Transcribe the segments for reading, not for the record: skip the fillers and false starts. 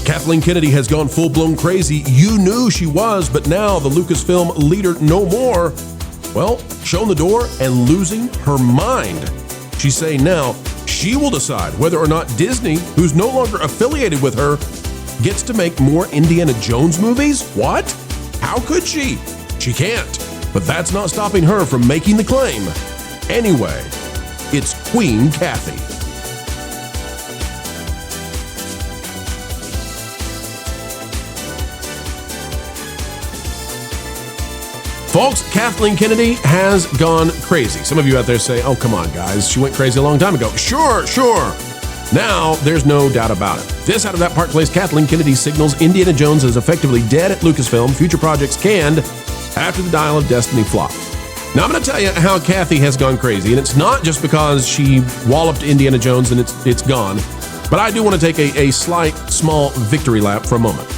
Kathleen Kennedy has gone full-blown crazy. You knew she was, but now the Lucasfilm leader no more. Well, shown the door and losing her mind. She's saying now she will decide whether or not Disney, who's no longer affiliated with her, gets to make more Indiana Jones movies? What? How could she? She can't. But that's not stopping her from making the claim. Anyway, it's Queen Kathy. Folks, Kathleen Kennedy has gone crazy. Some of you out there say, oh, come on, guys. She went crazy a long time ago. Sure. Now, there's no doubt about it. This Out of That Park Place, Kathleen Kennedy signals Indiana Jones is effectively dead at Lucasfilm. Future projects canned after the Dial of Destiny flopped. Now, I'm going to tell you how Kathy has gone crazy. And it's not just because she walloped Indiana Jones and it's gone. But I do want to take a slight, small victory lap for a moment.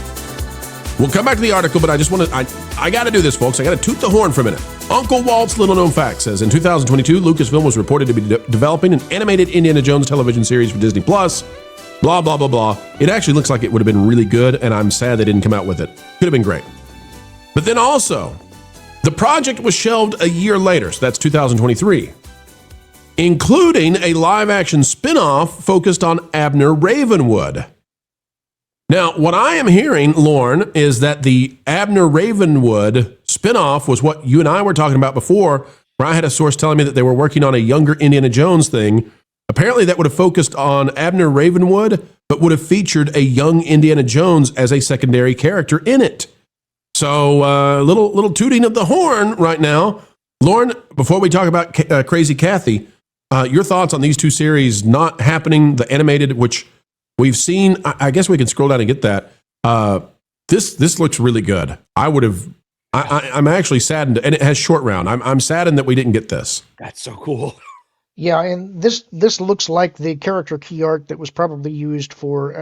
We'll come back to the article, but I just want to, I got to do this, folks. I got to toot the horn for a minute. Uncle Walt's little known fact says in 2022, Lucasfilm was reported to be developing an animated Indiana Jones television series for Disney Plus. Blah, blah, blah, blah. It actually looks like it would have been really good, and I'm sad they didn't come out with it. Could have been great. But then also, the project was shelved a year later, so that's 2023, including a live-action spin-off focused on Abner Ravenwood. Now, what I am hearing, Lauren, is that the Abner Ravenwood spinoff was what you and I were talking about before, where I had a source telling me that they were working on a younger Indiana Jones thing. Apparently, that would have focused on Abner Ravenwood, but would have featured a young Indiana Jones as a secondary character in it. So, little tooting of the horn right now. Lauren, before we talk about Crazy Kathy, your thoughts on these two series not happening, the animated, which we've seen, I guess we can scroll down and get that. This looks really good. I'm actually saddened, and it has short round. I'm saddened that we didn't get this. That's so cool. Yeah, and this looks like the character key art that was probably used for.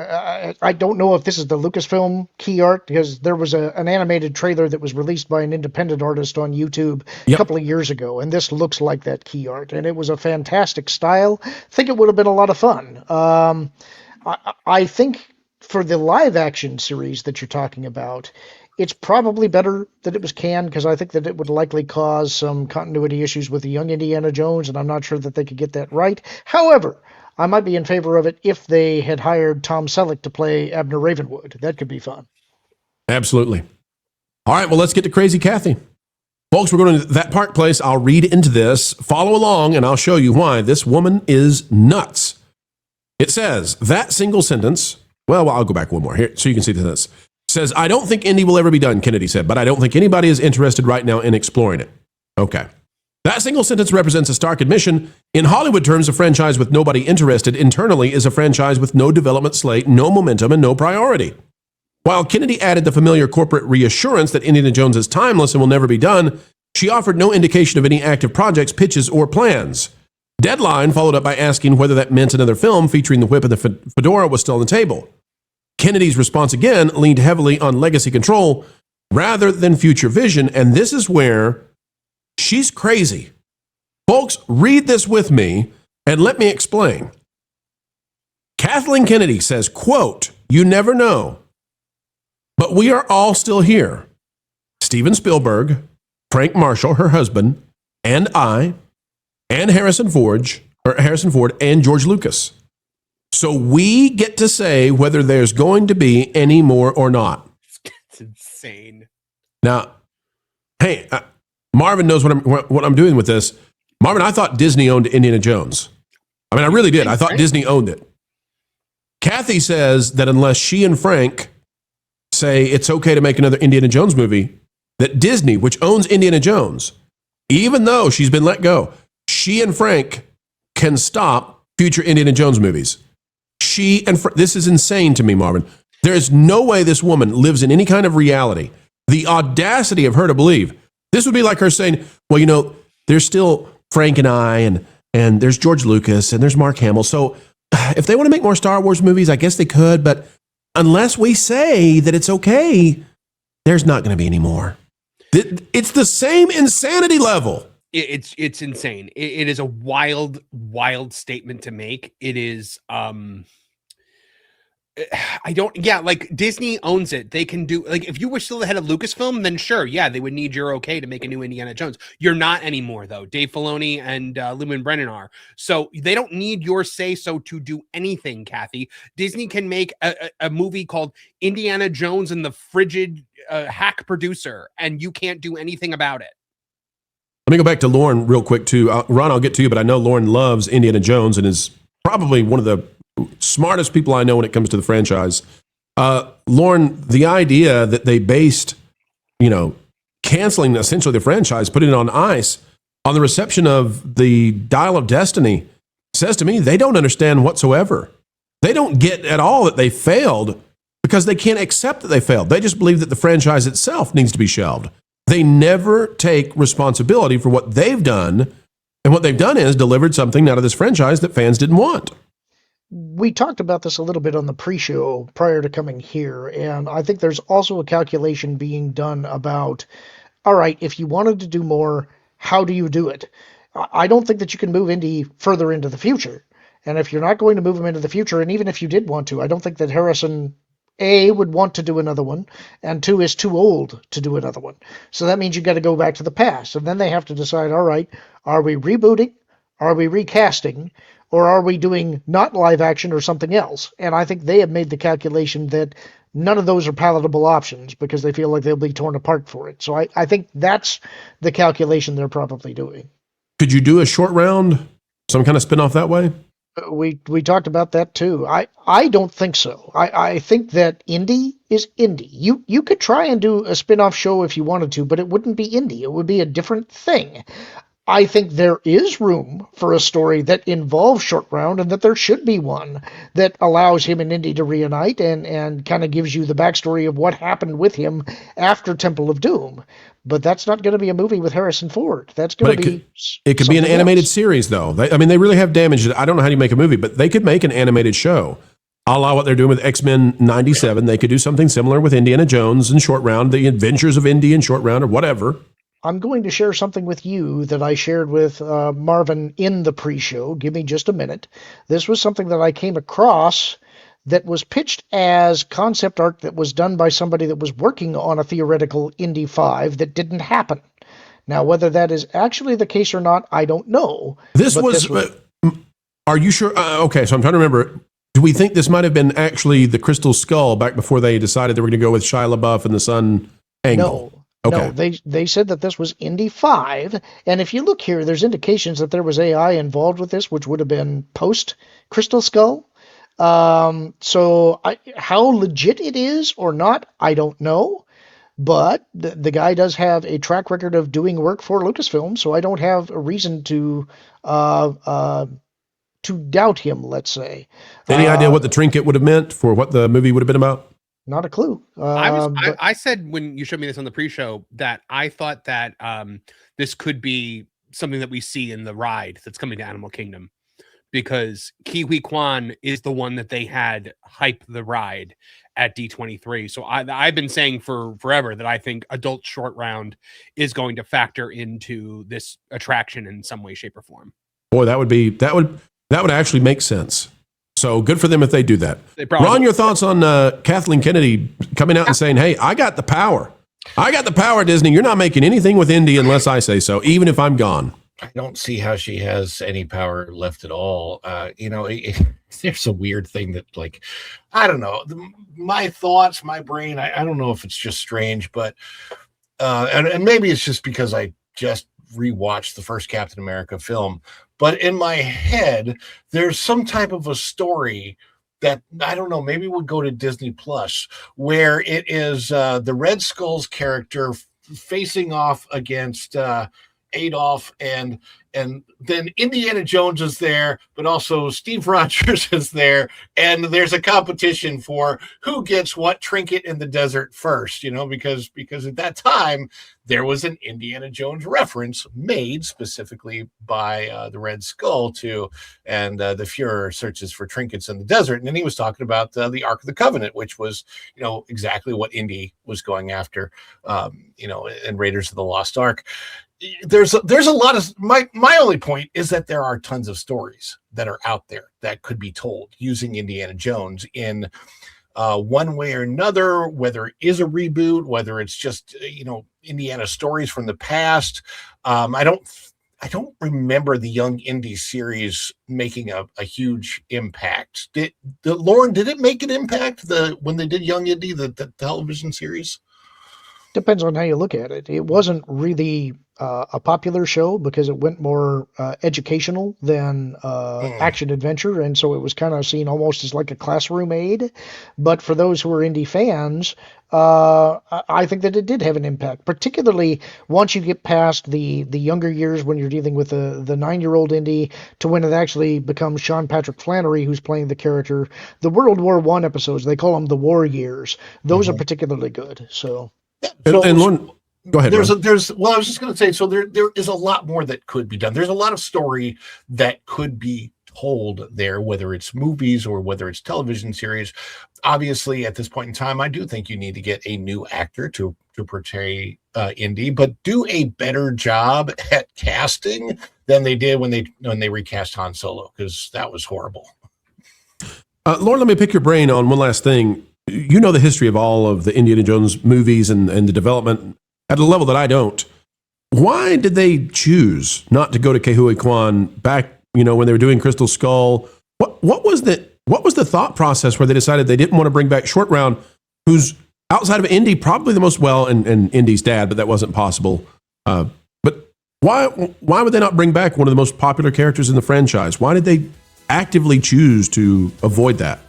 I don't know if this is the Lucasfilm key art, because there was an animated trailer that was released by an independent artist on YouTube a couple of years ago, and this looks like that key art, and it was a fantastic style. I think it would have been a lot of fun. I think for the live action series that you're talking about, it's probably better that it was canned, because I think that it would likely cause some continuity issues with the young Indiana Jones, and I'm not sure that they could get that right. However, I might be in favor of it if they had hired Tom Selleck to play Abner Ravenwood. That could be fun. Absolutely. All right, well, let's get to Crazy Kathy. Folks, we're going to that Park Place. I'll read into this. Follow along, and I'll show you why this woman is nuts. It says, that single sentence, well, I'll go back one more here so you can see the sentence. It says, I don't think Indy will ever be done, Kennedy said, but I don't think anybody is interested right now in exploring it. Okay. That single sentence represents a stark admission. In Hollywood terms, a franchise with nobody interested internally is a franchise with no development slate, no momentum, and no priority. While Kennedy added the familiar corporate reassurance that Indiana Jones is timeless and will never be done, she offered no indication of any active projects, pitches, or plans. Deadline followed up by asking whether that meant another film featuring the whip and the fedora was still on the table. Kennedy's response again leaned heavily on legacy control rather than future vision, and this is where she's crazy. Folks, read this with me and let me explain. Kathleen Kennedy says, quote, you never know, but we are all still here. Steven Spielberg, Frank Marshall, her husband, and I, and Harrison Ford and George Lucas. So we get to say whether there's going to be any more or not. It's insane. Now, hey, Marvin knows what I'm doing with this. Marvin, I thought Disney owned Indiana Jones. I mean, I really did. I thought Disney owned it. Kathy says that unless she and Frank say it's okay to make another Indiana Jones movie, that Disney, which owns Indiana Jones, even though she's been let go, she and Frank can stop future Indiana Jones movies. This is insane to me, Marvin. There is no way this woman lives in any kind of reality. The audacity of her to believe. This would be like her saying, well, you know, there's still Frank and I, and there's George Lucas, and there's Mark Hamill. So if they want to make more Star Wars movies, I guess they could. But unless we say that it's okay, there's not going to be any more. It's the same insanity level. It's insane. It is a wild statement to make. It is, I don't, yeah, like Disney owns it. They can do, like, if you were still the head of Lucasfilm, then sure, yeah, they would need your okay to make a new Indiana Jones. You're not anymore, though. Dave Filoni and Lou Brennan are. So they don't need your say-so to do anything, Kathy. Disney can make a movie called Indiana Jones and the Frigid Hack Producer, and you can't do anything about it. Let me go back to Lauren real quick, too. Ron, I'll get to you, but I know Lauren loves Indiana Jones and is probably one of the smartest people I know when it comes to the franchise. Lauren, the idea that they based, canceling essentially the franchise, putting it on ice, on the reception of the Dial of Destiny, says to me they don't understand whatsoever. They don't get at all that they failed because they can't accept that they failed. They just believe that the franchise itself needs to be shelved. They never take responsibility for what they've done, and what they've done is delivered something out of this franchise that fans didn't want. We talked about this a little bit on the pre-show prior to coming here, and I think there's also a calculation being done about, all right, if you wanted to do more, how do you do it? I don't think that you can move Indy further into the future. And if you're not going to move him into the future, and even if you did want to, I don't think that Harrison, A, would want to do another one, and 2, is too old to do another one. So that means you got to go back to the past. And then they have to decide, all right, are we rebooting? Are we recasting? Or are we doing not live action or something else? And I think they have made the calculation that none of those are palatable options because they feel like they'll be torn apart for it. So I think that's the calculation they're probably doing. Could you do a short round, some kind of spin-off that way? We talked about that too. I don't think so. I think that Indy is Indy. You could try and do a spin-off show if you wanted to, but it wouldn't be Indy. It would be a different thing. I think there is room for a story that involves Short Round, and that there should be one that allows him and Indy to reunite and kind of gives you the backstory of what happened with him after Temple of Doom. But that's not going to be a movie with Harrison Ford. That's going to be it could be an animated series, though. They really have damaged it. I don't know how you make a movie, but they could make an animated show. A la what they're doing with X-Men 97. They could do something similar with Indiana Jones and Short Round, The Adventures of Indy and Short Round, or whatever. I'm going to share something with you that I shared with Marvin in the pre-show. Give me just a minute. This was something that I came across that was pitched as concept art that was done by somebody that was working on a theoretical Indy 5 that didn't happen. Now, whether that is actually the case or not, I don't know. This was are you sure? Okay, so I'm trying to remember. Do we think this might have been actually the Crystal Skull back before they decided they were going to go with Shia LaBeouf and the Sun angle? No. Okay. No, they said that this was Indy 5, and if you look here, there's indications that there was AI involved with this, which would have been post Crystal Skull. So how legit it is or not, I don't know, but the guy does have a track record of doing work for Lucasfilm, so I don't have a reason to doubt him, let's say. Any idea what the trinket would have meant for what the movie would have been about? Not a clue. I said when you showed me this on the pre-show that I thought that this could be something that we see in the ride that's coming to Animal Kingdom, because Kiwi Kwan is the one that they had hype the ride at D23. So I've been saying for forever that I think adult Short Round is going to factor into this attraction in some way, shape, or form. Boy, that would actually make sense. So good for them if they do that. Ron, your thoughts on Kathleen Kennedy coming out and saying, hey, I got the power. I got the power, Disney. You're not making anything with Indy unless I say so, even if I'm gone. I don't see how she has any power left at all. There's a weird thing that, like, I don't know. My thoughts, my brain, I don't know if it's just strange, but and maybe it's just because I just rewatched the first Captain America film. But in my head, there's some type of a story that, I don't know, maybe would go to Disney Plus, where it is the Red Skull's character facing off against Adolf, and then Indiana Jones is there, but also Steve Rogers is there, and there's a competition for who gets what trinket in the desert first, because at that time there was an Indiana Jones reference made specifically by the Red Skull and the Fuhrer searches for trinkets in the desert, and then he was talking about the Ark of the Covenant, which was exactly what Indy was going after, in Raiders of the Lost Ark. there's a lot of my only point is that there are tons of stories that are out there that could be told using Indiana Jones in one way or another, whether it is a reboot, whether it's just Indiana stories from the past. I don't remember the Young Indy series making a huge impact. Lauren, did it make an impact when they did Young Indy, the television series? Depends on how you look at it. It wasn't really a popular show because it went more educational than action adventure, and so it was kind of seen almost as like a classroom aid. But for those who are indie fans, I think that it did have an impact, particularly once you get past the younger years when you're dealing with the 9-year-old Indy to when it actually becomes Sean Patrick Flannery who's playing the character. The World War I episodes, they call them the war years. Those are particularly good. So. And Lauren, go ahead. I was just going to say, so there is a lot more that could be done. There's a lot of story that could be told there, whether it's movies or whether it's television series. Obviously, at this point in time, I do think you need to get a new actor to portray Indy, but do a better job at casting than they did when they recast Han Solo, because that was horrible. Lauren, let me pick your brain on one last thing. You know the history of all of the Indiana Jones movies and the development at a level that I don't. Why did they choose not to go to Ke Kwan back, when they were doing Crystal Skull? What was the thought process where they decided they didn't want to bring back Short Round, who's outside of Indy probably the most and Indy's dad, but that wasn't possible. But why would they not bring back one of the most popular characters in the franchise? Why did they actively choose to avoid that?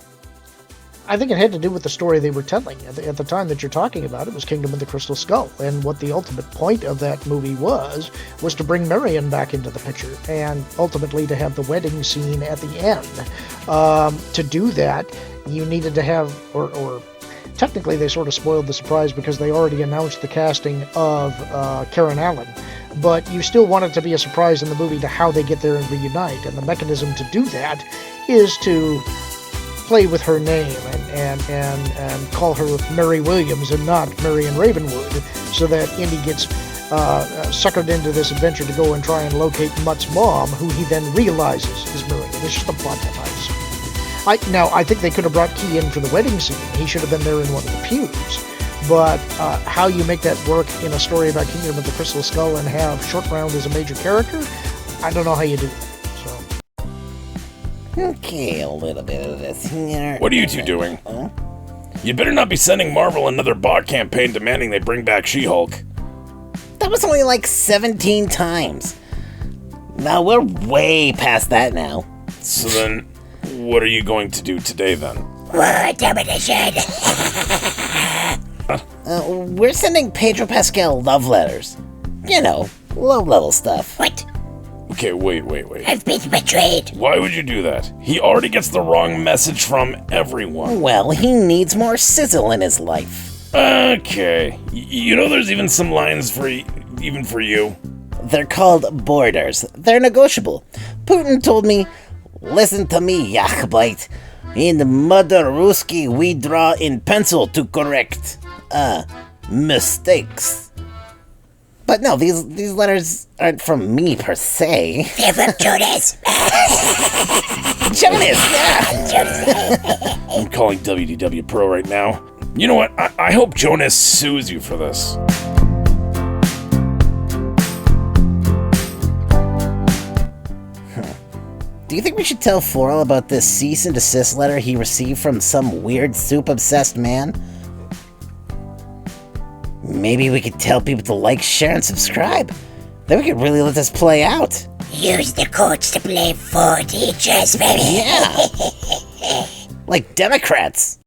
I think it had to do with the story they were telling. At the time that you're talking about, it was Kingdom of the Crystal Skull. And what the ultimate point of that movie was to bring Marion back into the picture and ultimately to have the wedding scene at the end. To do that, you needed to have, or technically they sort of spoiled the surprise because they already announced the casting of Karen Allen. But you still want it to be a surprise in the movie to how they get there and reunite. And the mechanism to do that is to play with her name and call her Mary Williams and not Marion Ravenwood, so that Indy gets suckered into this adventure to go and try and locate Mutt's mom, who he then realizes is Marion. It's just a plot device. I think they could have brought Key in for the wedding scene. He should have been there in one of the pews. But how you make that work in a story about Kingdom of the Crystal Skull and have Short Round as a major character, I don't know how you do that. Okay, a little bit of this here. What are you two doing? You better not be sending Marvel another bot campaign demanding they bring back She-Hulk. That was only like 17 times. Now we're way past that now. So then, what are you going to do today then? We're sending Pedro Pascal love letters. Low-level stuff. What? Okay, wait. I've been betrayed. Why would you do that? He already gets the wrong message from everyone. Well, he needs more sizzle in his life. Okay. There's even some lines even for you. They're called borders. They're negotiable. Putin told me, listen to me, Yachbite. In Mother Ruski, we draw in pencil to correct, mistakes. But no, these letters aren't from me per se. They're from Jonas. Jonas, yeah. I'm calling WDW Pro right now. You know what? I hope Jonas sues you for this. Do you think we should tell Floral about this cease and desist letter he received from some weird soup-obsessed man? Maybe we could tell people to like, share, and subscribe. Then we could really let this play out. Use the codes to play 4 teachers, baby. Yeah. Like Democrats.